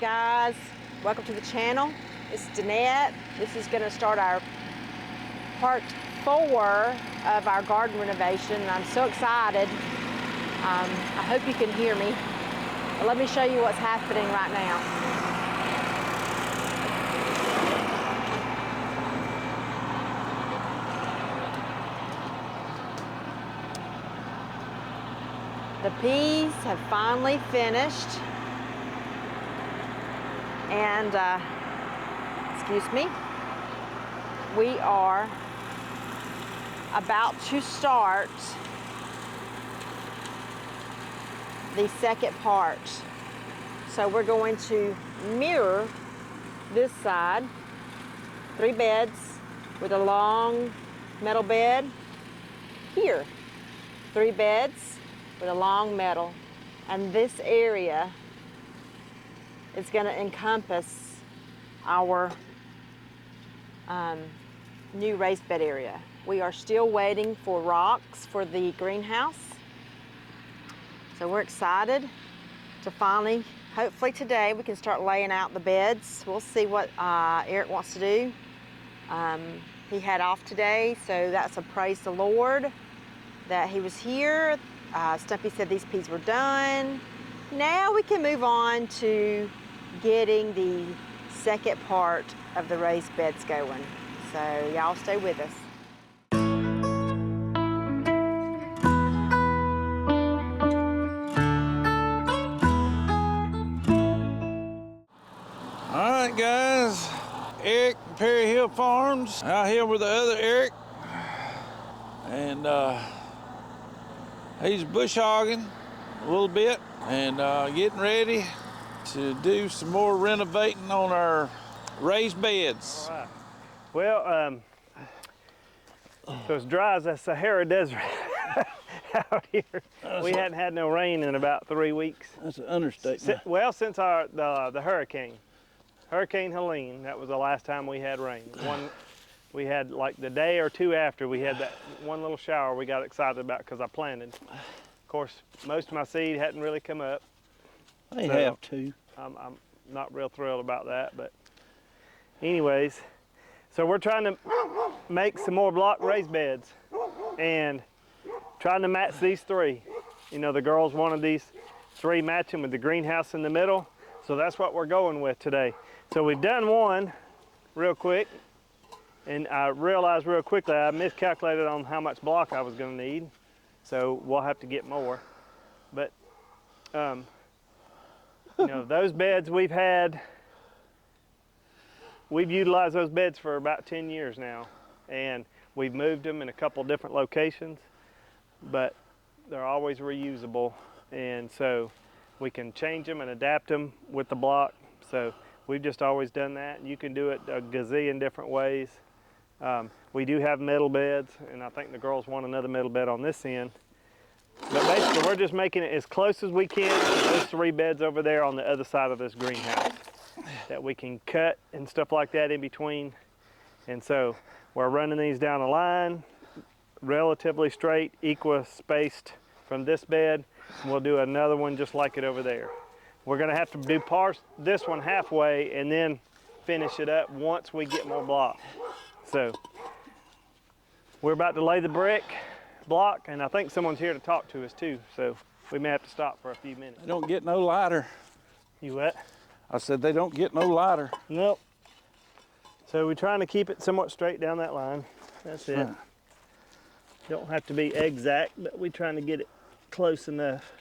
guys, welcome to the channel. This is Deannette. This is going to start our part 4 of our garden renovation. I'm so excited. I hope you can hear me. But let me show you what's happening right now. The peas have finally finished, and excuse me, we are about to start the second part. So we're going to mirror this side, 3 beds with a long metal bed. Here, 3 beds with a long metal, and this area is going to encompass our new raised bed area. We are still waiting for rocks for the greenhouse, so we're excited to finally, hopefully today, we can start laying out the beds. We'll see what Eric wants to do. He had off today, so that's a praise the Lord that he was here. Stumpy said these peas were done. Now we can move on to getting the second part of the raised beds going. So y'all stay with us. All right, guys. Eric, Perry Hill Farms, out here with the other Eric. And he's bush hogging a little bit and getting ready to do some more renovating on our raised beds. All right. Well, so it's dry as a Sahara Desert out here. We hadn't had no rain in about 3 weeks. That's an understatement. Well, since the hurricane. Hurricane Helene, that was the last time we had rain. We had like the day or two after we had that one little shower we got excited about because I planted. Of course, most of my seed hadn't really come up. They have to. I'm not real thrilled about that, but anyways, so we're trying to make some more block raised beds and trying to match these 3. You know, the girls wanted these 3 matching with the greenhouse in the middle, so that's what we're going with today. So we've done one real quick, and I realized real quickly I miscalculated on how much block I was going to need, so we'll have to get more. But you know, those beds we've utilized those beds for about 10 years now, and we've moved them in a couple different locations, but they're always reusable, and so we can change them and adapt them with the block. So we've just always done that. You can do it a gazillion different ways. We do have metal beds, and I think the girls want another metal bed on this end. But basically, we're just making it as close as we can to those 3 beds over there on the other side of this greenhouse that we can cut and stuff like that in between. And so we're running these down a line, relatively straight, equi-spaced from this bed. And we'll do another one just like it over there. We're gonna have to do this one halfway and then finish it up once we get more block. So we're about to lay the block, and I think someone's here to talk to us too, so we may have to stop for a few minutes. They don't get no lighter. You what? I said they don't get no lighter. Nope. So we're trying to keep it somewhat straight down that line. That's it. Don't have to be exact, but we're trying to get it close enough.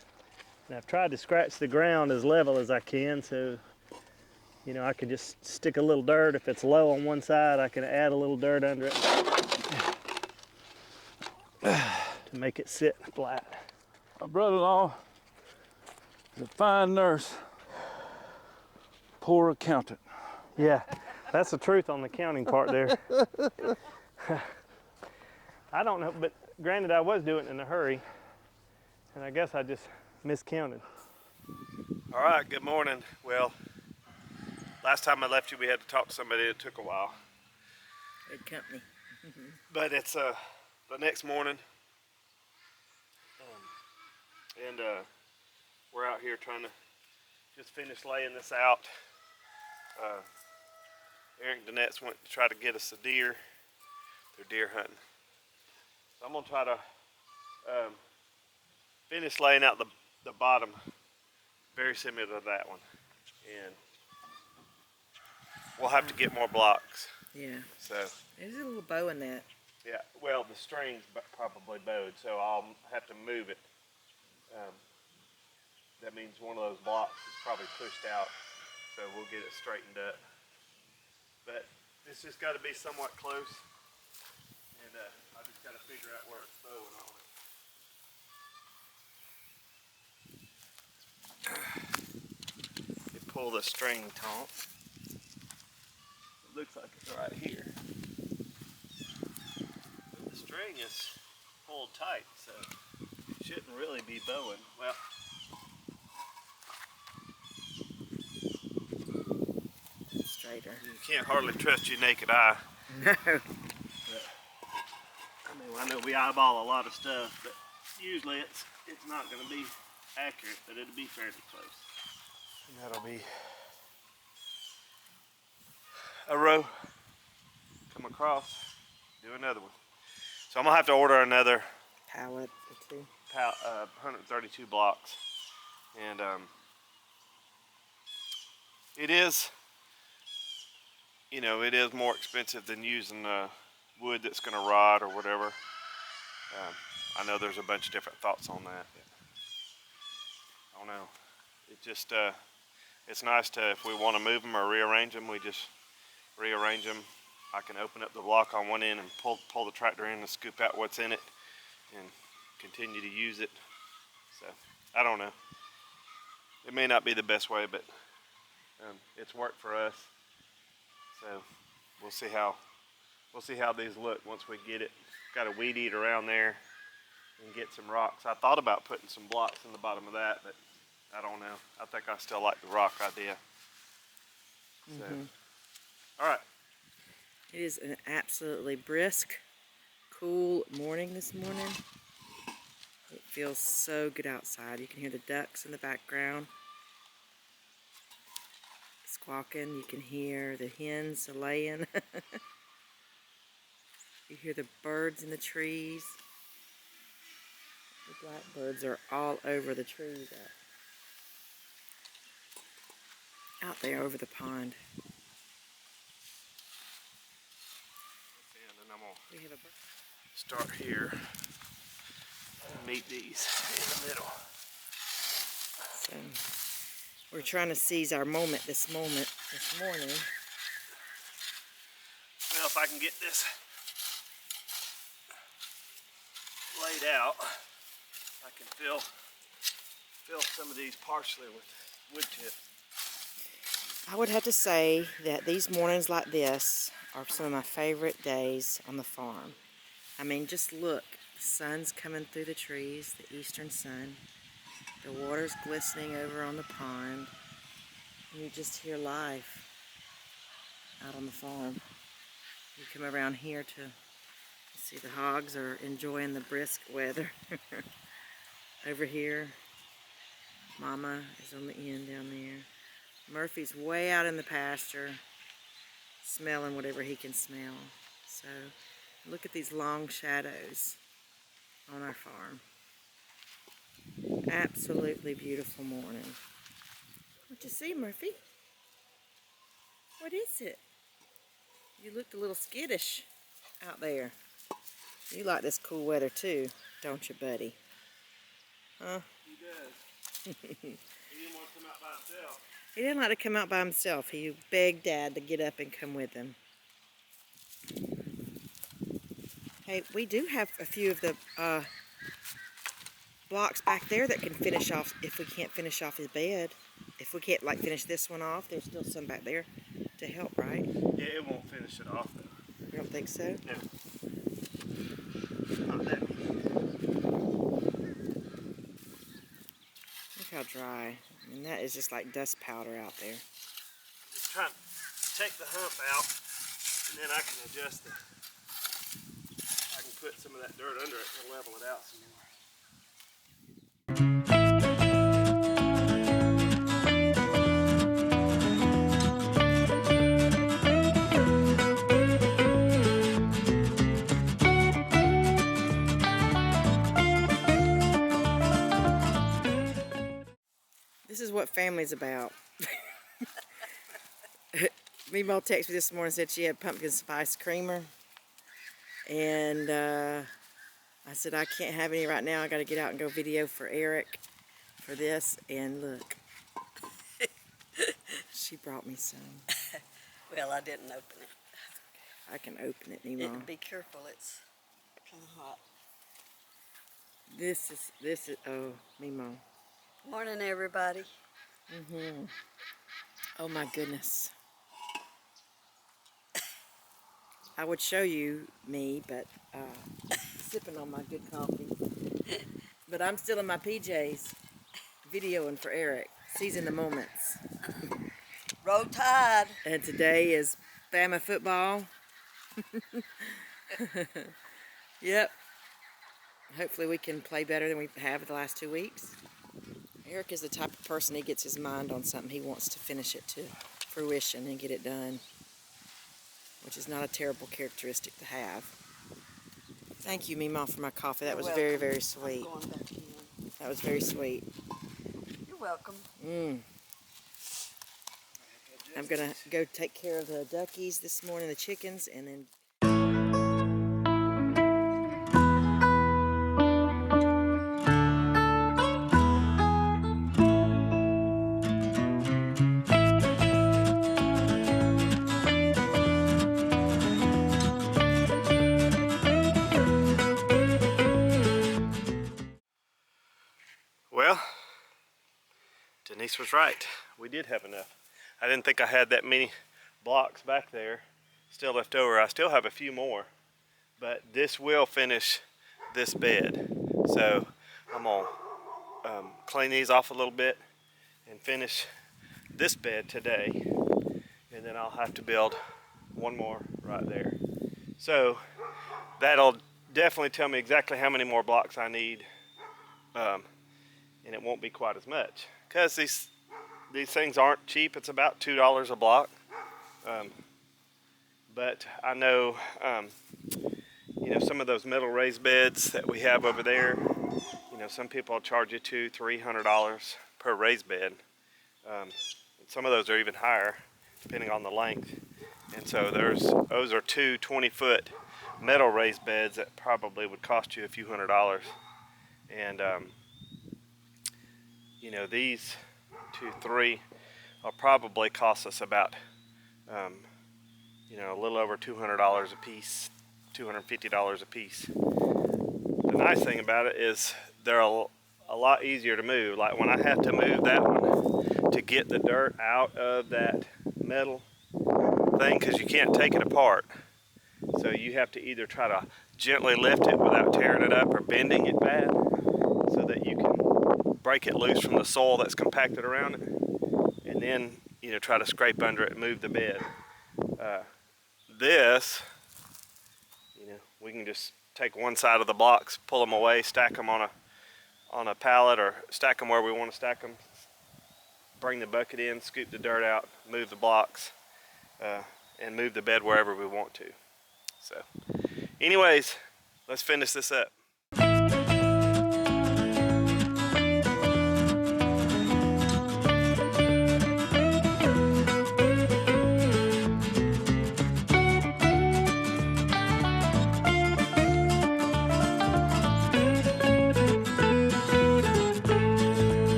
And I've tried to scratch the ground as level as I can, so you know, I could just stick a little dirt. If it's low on one side, I can add a little dirt under it to make it sit flat. My brother-in-law is a fine nurse, poor accountant. Yeah, that's the truth on the counting part there. I don't know, but granted I was doing it in a hurry, and I guess I just miscounted. All right, good morning. Well, last time I left you, we had to talk to somebody. It took a while. Good company. But it's the next morning, and we're out here trying to just finish laying this out. Eric and Deannette went to try to get us a deer. They're deer hunting. So I'm gonna try to finish laying out the bottom, very similar to that one. And we'll have to get more blocks. Yeah. So There's a little bow in that. yeah, well the string's probably bowed, so I'll have to move it. That means one of those blocks is probably pushed out, so we'll get it straightened up. But it's just got to be somewhat close, and I just got to figure out where it's bowing on it. You pull the string taut. It looks like it's right here. But the string is pulled tight, so it shouldn't really be bowing. Well, Straighter. you can't hardly trust your naked eye. No. But, I know we eyeball a lot of stuff, but usually it's not going to be accurate, but it'll be fairly close. And that'll be a row. Come across, do another one. So I'm gonna have to order another Pallet or two. 132 blocks, and it is, you know, it is more expensive than using wood that's going to rot or whatever. I know there's a bunch of different thoughts on that. I don't know. It just it's nice to, if we want to move them or rearrange them, we just rearrange them. I can open up the block on one end and pull the tractor in and scoop out what's in it and continue to use it. So I don't know. It may not be the best way, but it's worked for us. So we'll see how these look once we get it. Got a weed eater around there and get some rocks. I thought about putting some blocks in the bottom of that, but I don't know. I think I still like the rock idea. So, all right. It is an absolutely brisk, cool morning this morning. It feels so good outside. You can hear the ducks in the background squawking. You can hear the hens laying. You hear the birds in the trees. The blackbirds are all over the trees out there over the pond. And then I'm gonna We have a start here and meet these in the middle. So we're trying to seize our moment this morning. Well, if I can get this laid out, I can fill some of these partially with wood chips. I would have to say that these mornings like this are some of my favorite days on the farm. I mean, just look. The sun's coming through the trees, the eastern sun. The water's glistening over on the pond. And you just hear life out on the farm. You come around here to see the hogs are enjoying the brisk weather. Over here, Mama is on the end down there. Murphy's way out in the pasture, smelling whatever he can smell. So look at these long shadows on our farm. Absolutely beautiful morning. What you see, Murphy? What is it? You looked a little skittish out there. You like this cool weather too, don't you, buddy? Huh? He does. He didn't want to come out by himself. He didn't like to come out by himself. He begged Dad to get up and come with him. Hey, we do have a few of the blocks back there that can finish off if we can't finish off his bed. If we can't like finish this one off, there's still some back there to help, right? Yeah, it won't finish it off though. You don't think so? No. Not that. Look how dry. I mean, that is just like dust powder out there. Just trying to take the hump out, and then I can adjust the. I can put some of that dirt under it to level it out some more. family's about. Meemaw texted me this morning and said she had pumpkin spice creamer. And I said, I can't have any right now. I got to get out and go video for Eric for this. And look, she brought me some. Well, I didn't open it. I can open it, Meemaw. Be careful, it's kind of hot. This is, oh, Meemaw. Morning, everybody. Oh my goodness. I would show you me, but sipping on my good coffee. But I'm still in my PJs, videoing for Eric, seizing the moments. Roll Tide. And today is Bama football. Yep. Hopefully we can play better than we have the last 2 weeks. Eric is the type of person, he gets his mind on something, he wants to finish it to fruition and get it done, which is not a terrible characteristic to have. Thank you, Meemaw, for my coffee. That was very, very sweet. I'm going back in. That was very sweet. You're welcome. I'm gonna go take care of the duckies this morning, the chickens, and then Well, Denise was right. We did have enough. I didn't think I had that many blocks back there still left over. I still have a few more, but this will finish this bed. So I'm gonna clean these off a little bit and finish this bed today. And then I'll have to build one more right there. So that'll definitely tell me exactly how many more blocks I need. And it won't be quite as much because these things aren't cheap. It's about $2 a block, but I know you know, some of those metal raised beds that we have over there, you know, some people will charge you $200-300 per raised bed. Some of those are even higher depending on the length, and so those are two 20-foot metal raised beds that probably would cost you a few $100s. And you know, these 2-3 will probably cost us about, you know, a little over $200 a piece, $250 a piece. The nice thing about it is they're a lot easier to move. Like when I have to move that one to get the dirt out of that metal thing, because you can't take it apart. So you have to either try to gently lift it without tearing it up or bending it bad so that you can break it loose from the soil that's compacted around it, and then, you know, try to scrape under it and move the bed. This, you know, we can just take one side of the blocks, pull them away, stack them on a pallet, or stack them where we want to stack them, bring the bucket in, scoop the dirt out, move the blocks, and move the bed wherever we want to. So anyways, let's finish this up.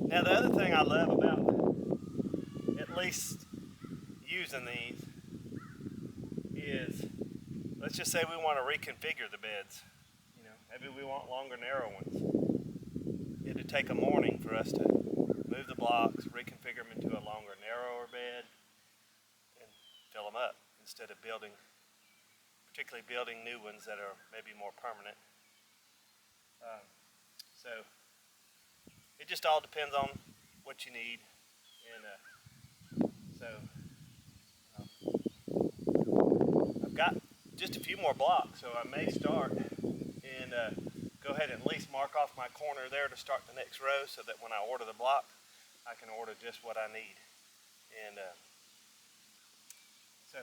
Now the other thing I love about at least using these is, let's just say we want to reconfigure the beds. You know, maybe we want longer, narrow ones. It'd take a morning for us to move the blocks, reconfigure them into a longer, narrower bed, and fill them up instead of particularly building new ones that are maybe more permanent. So it just all depends on what you need, and I've got just a few more blocks, so I may start and go ahead and at least mark off my corner there to start the next row, so that when I order the block, I can order just what I need. And so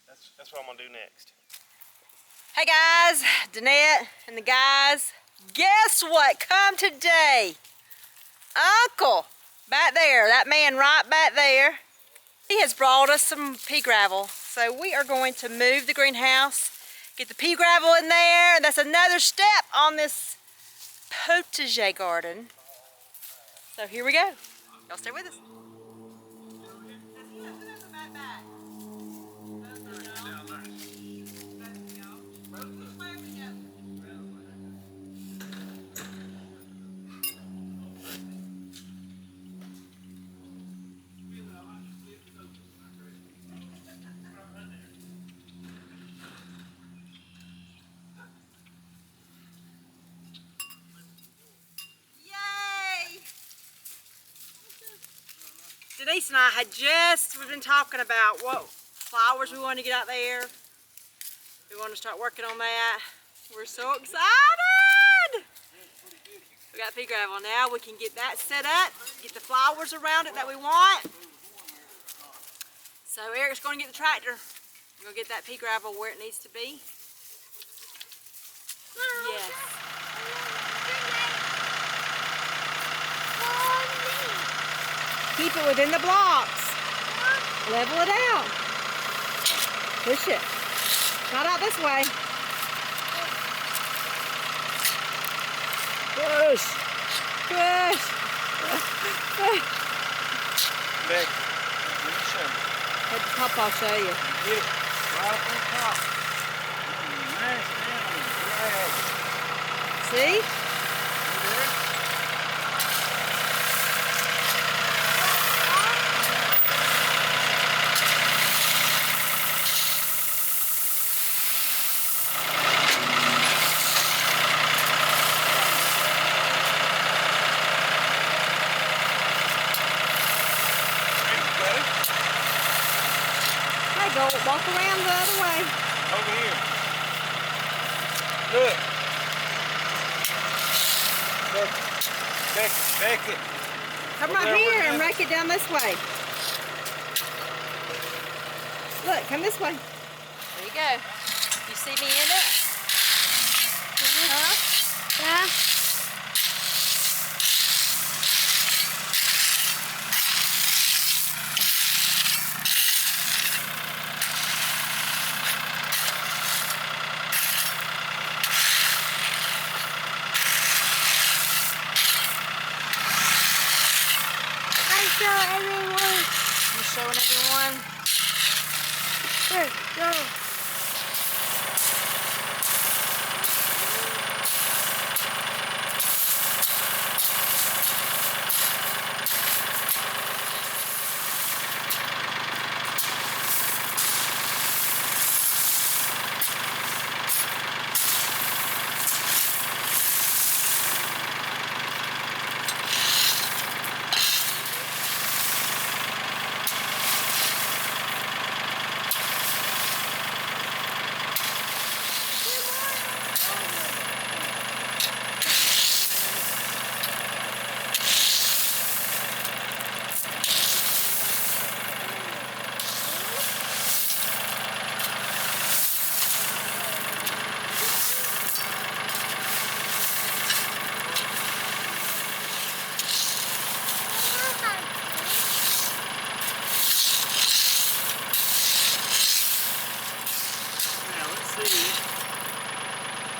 that's what I'm gonna do next. Hey guys, Deannette and the guys. Guess what? Come today. Uncle, back there, that man right back there, he has brought us some pea gravel. So we are going to move the greenhouse, get the pea gravel in there, and that's another step on this potager garden. So here we go. Y'all stay with us. Denise and I had we've been talking about what flowers we want to get out there. We want to start working on that. We're so excited! We got pea gravel now. We can get that set up, get the flowers around it that we want. So Eric's going to get the tractor. We're going to get that pea gravel where it needs to be. Yes. Keep it within the blocks. Level it out. Push it. Not out this way. Push. Push. Becky, give me some. At the top, I'll show you. Get it right up on top. Mash down and drag. See? You there? Go walk around the other way. Over here. Look. Becky. Come Over right there here with and that. rake it down this way. Look, come this way. There you go. You see me in it? Huh? Yeah. You showing everyone? There, go.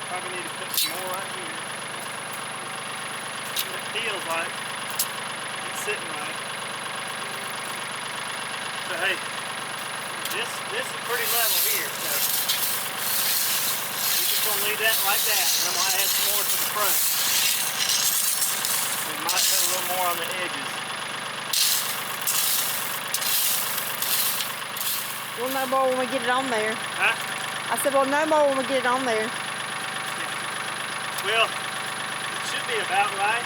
Probably need to put some more right here. It feels like it's sitting right. So hey, this is pretty level here, so we're just gonna leave that like that, and I'm gonna add some more to the front. We might put a little more on the edges. We'll know more when we get it on there. Huh? I said we'll know more when we get it on there. Well, it should be about right.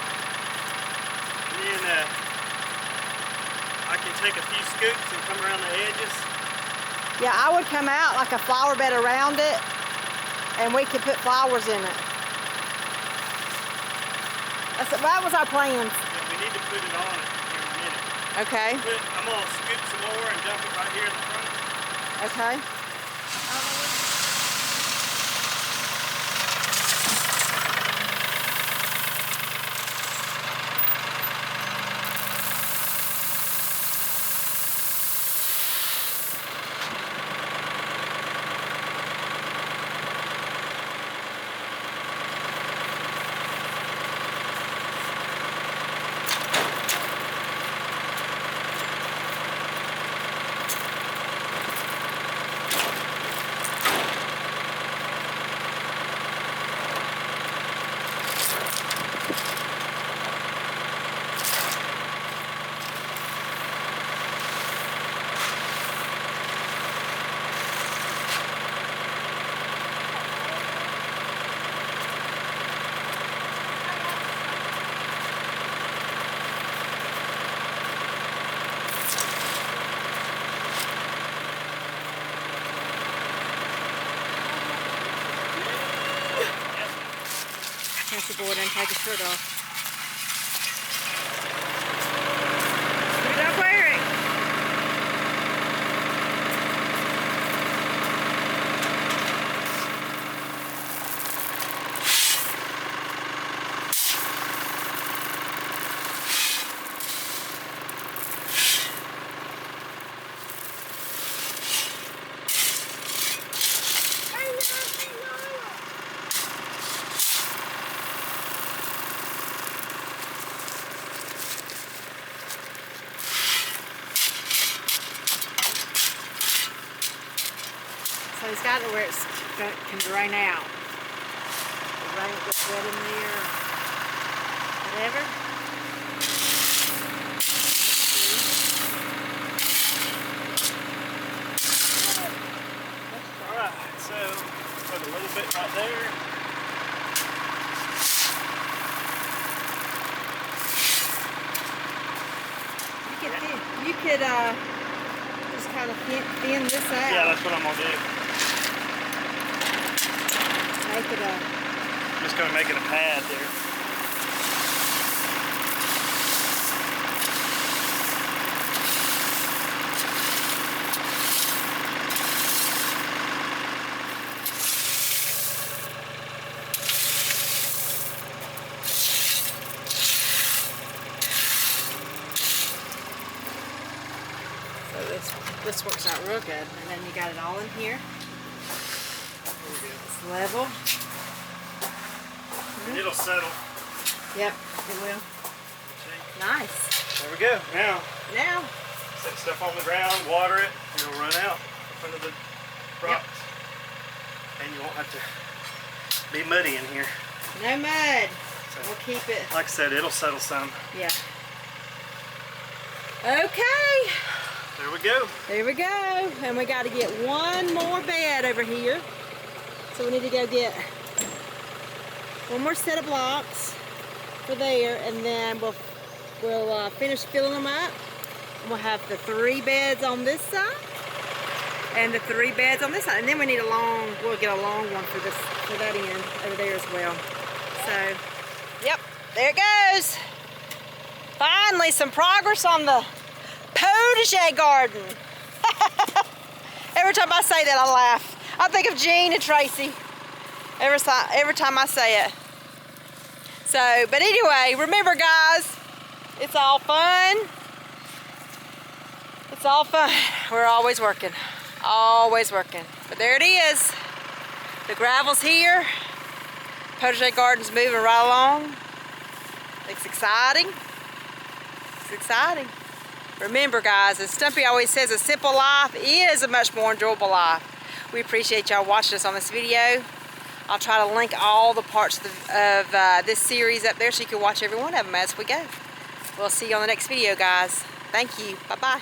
And then I can take a few scoops and come around the edges. Yeah, I would come out like a flower bed around it, and we could put flowers in it. That was our plan. Yeah, we need to put it on it here in a minute. Okay. I'm going to scoop some more and dump it right here in the front. Okay. Nancy boy done take his shirt off. Put it up, Eric. So he's got it where it can drain out. The rain gets wet in there, whatever. Alright, so put a little bit right there. You could just kind of thin this out. Yeah, that's what I'm gonna do. Make it a. Just gonna make it a pad there. So this works out real good, and then you got it all in here. It's level. It'll settle. Yep, it will. Nice. There we go. Now, Now, set stuff on the ground, water it, and it'll run out in front of the rocks. And you won't have to be muddy in here. no mud. So, We'll keep it. like I said, it'll settle some. Yeah. Okay. There we go. There we go. And we got to get one more bed over here. So we need to go get one more set of blocks for there, and then we'll finish filling them up. And we'll have the 3 beds on this side and the 3 beds on this side. And then we need we'll get a long one for that end over there as well. So, yep, there it goes. Finally, some progress on the potager garden. Every time I say that, I laugh. I think of Jean and Tracy every time I say it. So, but anyway, remember guys, it's all fun. It's all fun. We're always working. Always working. But there it is. The gravel's here. Potager garden's moving right along. It's exciting. It's exciting. Remember guys, as Stumpy always says, a simple life is a much more enjoyable life. We appreciate y'all watching us on this video. I'll try to link all the parts of this series up there so you can watch every one of them as we go. We'll see you on the next video guys. Thank you. Bye-bye.